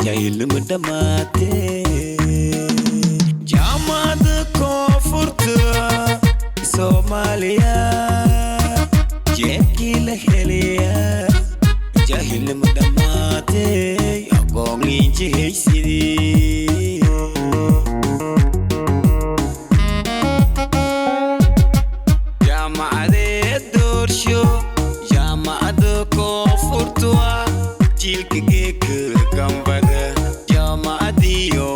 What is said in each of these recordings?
jahil mudamate jamad koonfurta Soomaaliya jeebkii la heliya jahil mudamate aqoon injihaysidii jaamacadee doorsho jaamacada koonfurta jilka geeka gambada jaamacadiyo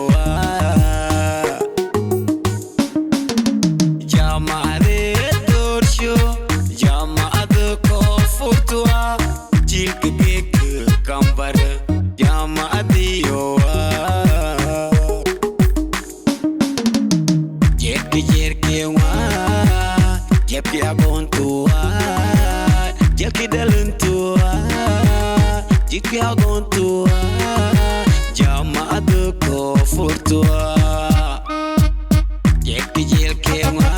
jaamacadee doorsho jaamacada koonfurta jilka geeka gambada jaamacadiyo jeebka jeerkeewa jeebki aqoontuwa jeebki dhalintuwa jidki aqoontuwa jaamacada koonfurtuwa jeebki jeelkeewa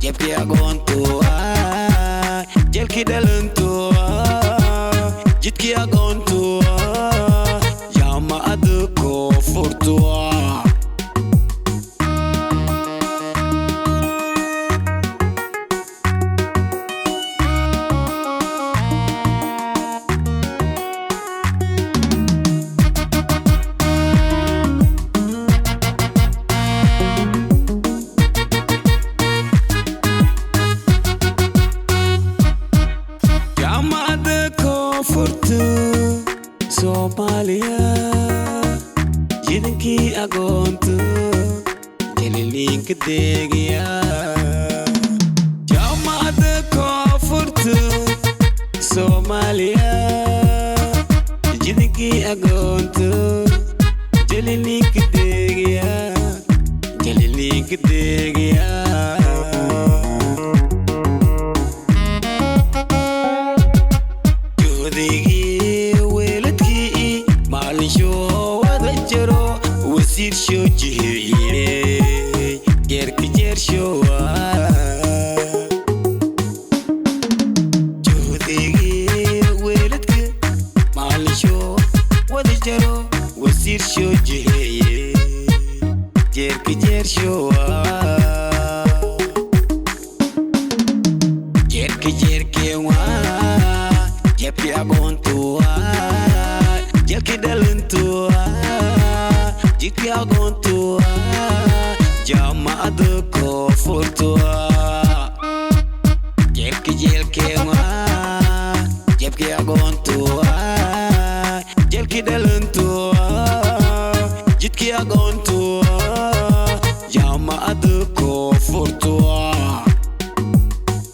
jeebki aqoontuwa jeebki dhalintuwa jidki aqoontuwa jaamacada koonfurtuwa Soomaaliya jidankii aqoonta jaliliinka deegaya jaamacada koonfurta Soomaaliya jidankii aqoonta jaliliinka deegaya jaliliinka deegaya wasiir shoo jihiyey geerka jeershowa joodegii weeladka maalishoo wada jaro wasiir shoo jihiyey geerka jeershowa geerka jeerkeewa jeebki aqoontuwa jeebki dhalintuwa jidki aqoontuwa jaamacada koonfurtuwa jeebki jeelkeewa jeebki aqoontuwa jeebki dhalintuwa